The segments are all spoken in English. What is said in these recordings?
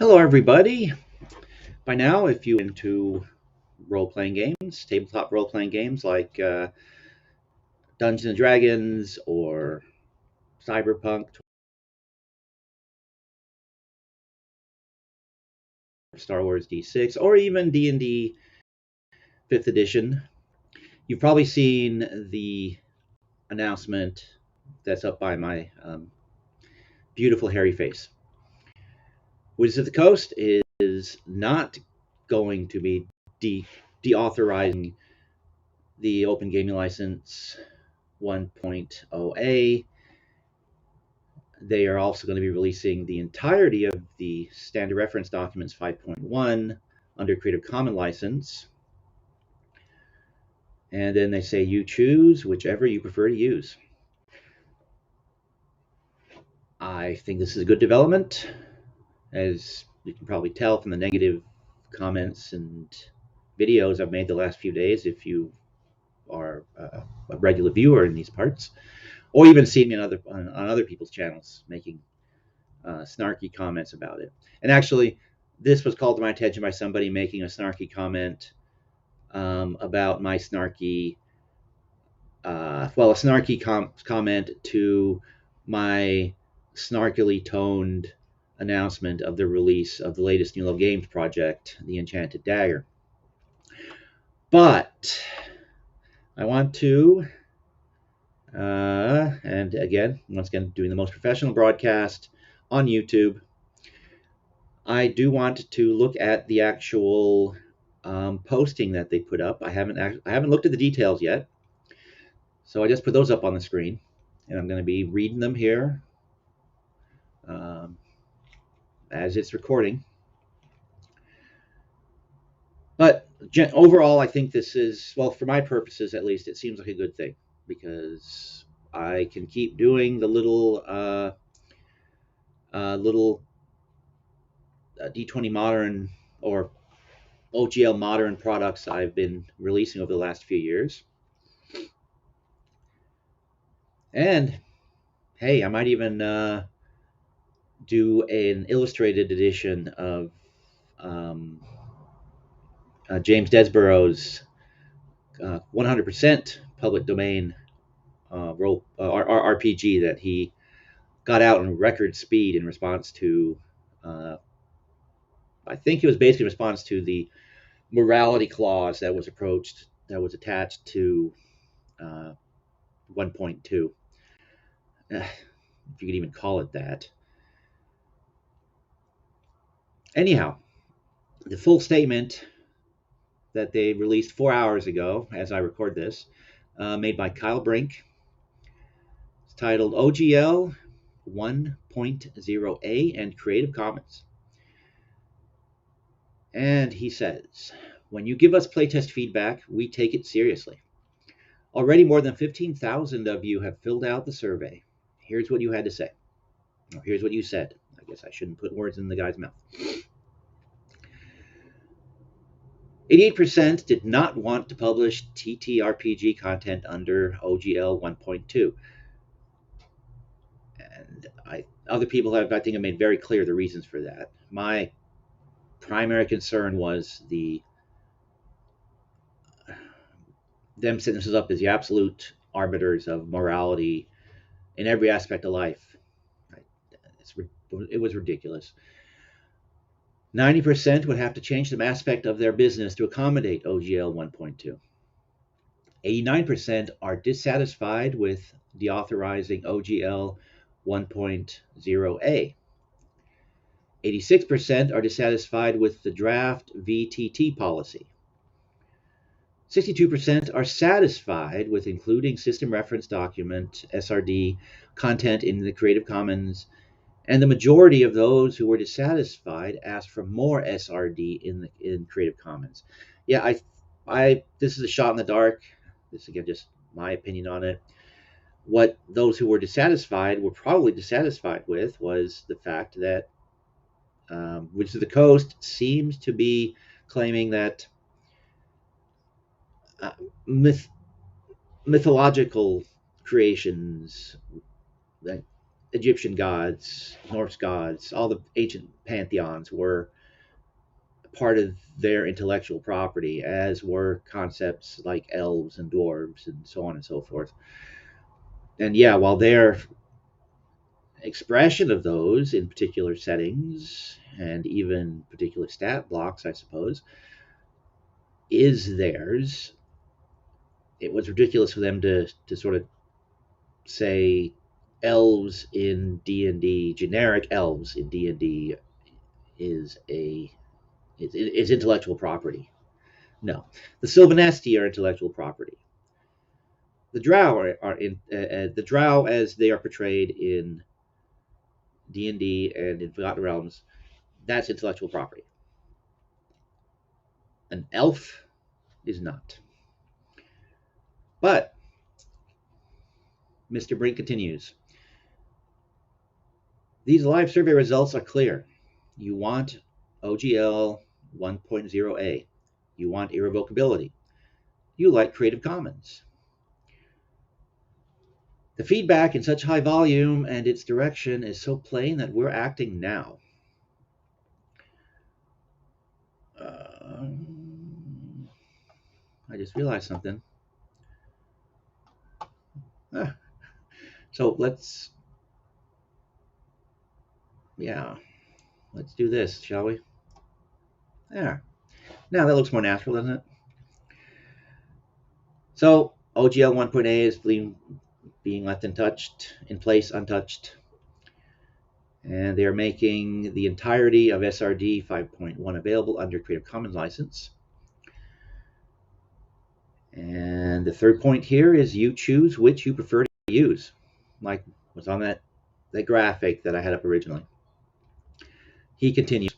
Hello, everybody. By now, if you're into role-playing games, tabletop role-playing games like Dungeons and Dragons or Cyberpunk, Star Wars D6, or even D&D 5th edition, you've probably seen the announcement that's up by my beautiful hairy face. Wizards of the Coast is not going to be deauthorizing the Open Gaming License 1.0a. They are also going to be releasing the entirety of the Standard Reference Documents 5.1 under Creative Commons license. And then they say you choose whichever you prefer to use. I think this is a good development, as you can probably tell from the negative comments and videos I've made the last few days, if you are a regular viewer in these parts, or even seen me on other people's channels making snarky comments about it. And actually, this was called to my attention by somebody making a snarky comment about my snarky, a snarky comment to my snarkily toned announcement of the release of the latest New Love Games project, The Enchanted Dagger. But I want to, and again, once again, doing the most professional broadcast on YouTube, I do want to look at the actual posting that they put up. I haven't looked at the details yet, so I just put those up on the screen, and I'm going to be reading them here as it's recording. But overall, I think this is, well, for my purposes at least, it seems like a good thing, because I can keep doing the little D20 Modern or OGL Modern products I've been releasing over the last few years. And hey, I might even do an illustrated edition of James Desborough's 100% public domain RPG that he got out in record speed in response to, I think it was basically in response to the morality clause that was attached to 1.2. If you could even call it that. Anyhow, the full statement that they released 4 hours ago, as I record this, made by Kyle Brink. It's titled OGL 1.0a and Creative Commons. And he says, when you give us playtest feedback, we take it seriously. Already more than 15,000 of you have filled out the survey. Here's what you had to say. Or here's what you said. I guess I shouldn't put words in the guy's mouth. 88% did not want to publish TTRPG content under OGL 1.2. And other people have, I think, have made very clear the reasons for that. My primary concern was them setting this up as the absolute arbiters of morality in every aspect of life. It was ridiculous. 90% would have to change some aspect of their business to accommodate OGL 1.2. 89% are dissatisfied with deauthorizing OGL 1.0a. 86% are dissatisfied with the draft VTT policy. 62% are satisfied with including System Reference Document, SRD, content in the Creative Commons, and the majority of those who were dissatisfied asked for more SRD in Creative Commons. Yeah, this is a shot in the dark. This, again, just my opinion on it. What those who were dissatisfied were probably dissatisfied with was the fact that Wizards of the Coast seems to be claiming that mythological creations, that Egyptian gods, Norse gods, all the ancient pantheons were part of their intellectual property, as were concepts like elves and dwarves and so on and so forth. And yeah, while their expression of those in particular settings and even particular stat blocks, I suppose, is theirs, it was ridiculous for them to sort of say elves in D&D, generic elves in D&D is intellectual property. No, the Sylvanesti are intellectual property. The Drow are in the Drow as they are portrayed in D&D and in Forgotten Realms. That's intellectual property. An elf is not. But Mr. Brink continues. These live survey results are clear. You want OGL 1.0A. You want irrevocability. You like Creative Commons. The feedback in such high volume and its direction is so plain that we're acting now. I just realized something. So let's do this, shall we? There. Now that looks more natural, doesn't it? So OGL 1.A is being left in place, untouched. And they're making the entirety of SRD 5.1 available under Creative Commons license. And the third point here is you choose which you prefer to use, like was on that graphic that I had up originally. He continues,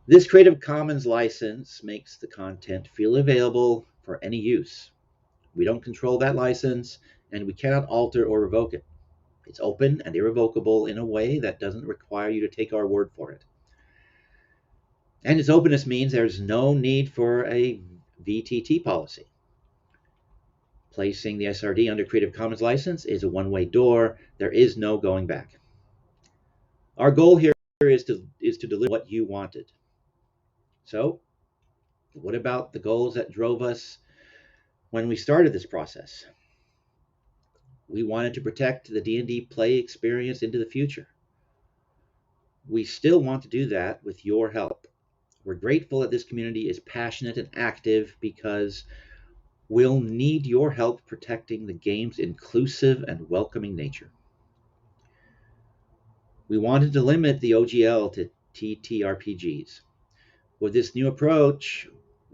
this Creative Commons license makes the content freely available for any use. We don't control that license, and we cannot alter or revoke it. It's open and irrevocable in a way that doesn't require you to take our word for it. And its openness means there's no need for a VTT policy. Placing the SRD under Creative Commons license is a one-way door. There is no going back. Our goal here is to deliver what you wanted. So, what about the goals that drove us when we started this process? We wanted to protect the D&D play experience into the future. We still want to do that with your help. We're grateful that this community is passionate and active because we'll need your help protecting the game's inclusive and welcoming nature. We wanted to limit the OGL to TTRPGs. With this new approach,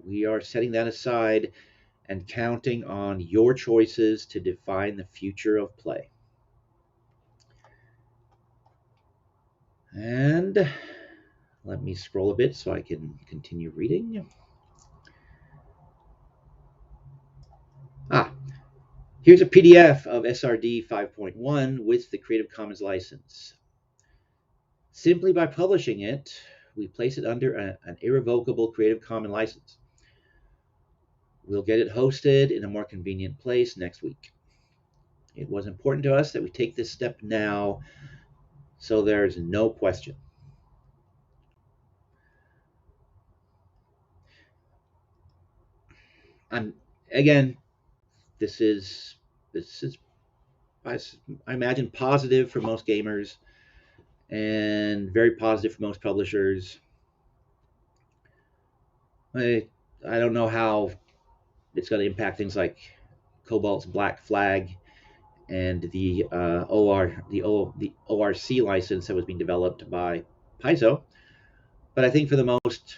we are setting that aside and counting on your choices to define the future of play. And let me scroll a bit so I can continue reading. Here's a PDF of SRD 5.1 with the Creative Commons license. Simply by publishing it, we place it under an irrevocable Creative Commons license. We'll get it hosted in a more convenient place next week. It was important to us that we take this step now, so there's no question. And again, this is I imagine positive for most gamers and very positive for most publishers. I don't know how it's going to impact things like Cobalt's Black Flag and the ORC license that was being developed by Paizo, but I think for the most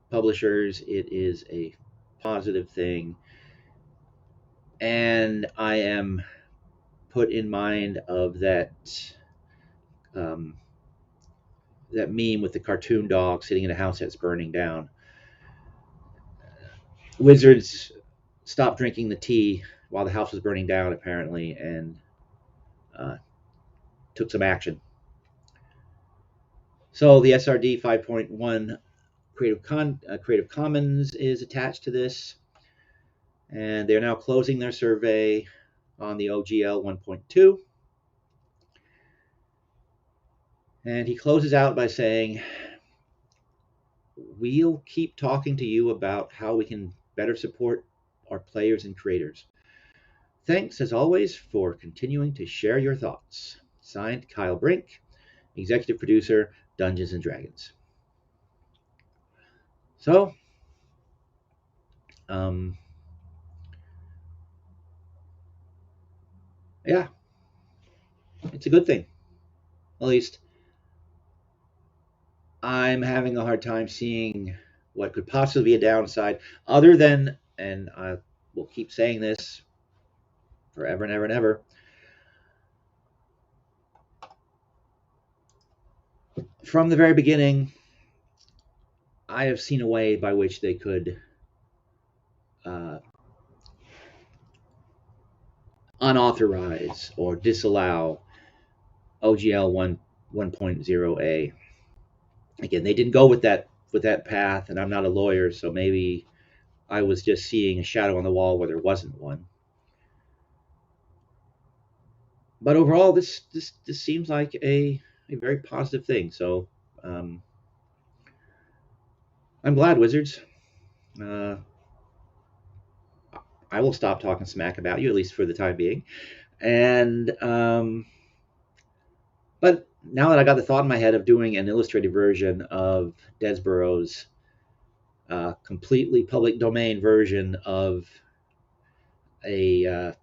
publishers it is a positive thing, and I am put in mind of that that meme with the cartoon dog sitting in a house that's burning down. Wizards stopped drinking the tea while the house was burning down, apparently, and took some action. So the SRD 5.1 Creative Commons is attached to this, and they're now closing their survey on the OGL 1.2. And he closes out by saying, we'll keep talking to you about how we can better support our players and creators. Thanks, as always, for continuing to share your thoughts. Signed, Kyle Brink, Executive Producer, Dungeons & Dragons. So, yeah, it's a good thing. At least I'm having a hard time seeing what could possibly be a downside, other than, and I will keep saying this forever and ever and ever, from the very beginning, I have seen a way by which they could unauthorize or disallow OGL 1.0a. Again, they didn't go with that path, and I'm not a lawyer, so maybe I was just seeing a shadow on the wall where there wasn't one. But overall, this seems like a very positive thing. So I'm glad, Wizards. I will stop talking smack about you, at least for the time being. And but now that I got the thought in my head of doing an illustrated version of Desborough's completely public domain version of a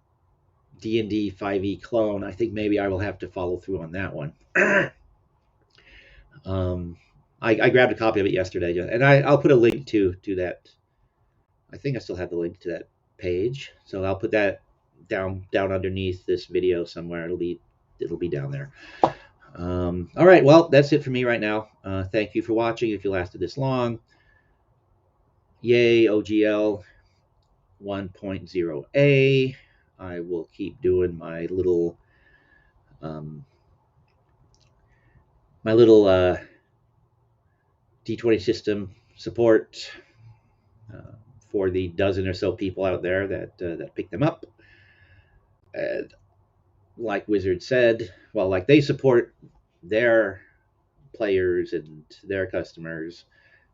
D&D 5e clone, I think maybe I will have to follow through on that one. I grabbed a copy of it yesterday, and I'll put a link to that. I think I still have the link to that page, so I'll put that down underneath this video somewhere. It'll be down there. All right, well, that's it for me right now. Thank you for watching. If you lasted this long, yay OGL 1.0a. I will keep doing my little D20 system support for the dozen or so people out there that pick them up. And like Wizard said, well, like they support their players and their customers,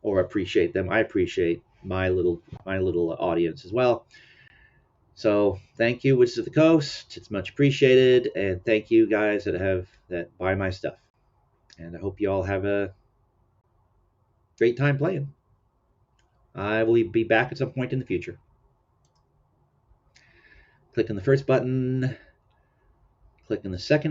or appreciate them. I appreciate my little audience as well. So thank you, Wizards of the Coast. It's much appreciated, and thank you guys that buy my stuff. And I hope you all have a great time playing. I will be back at some point in the future. Click on the first button, click on the second button.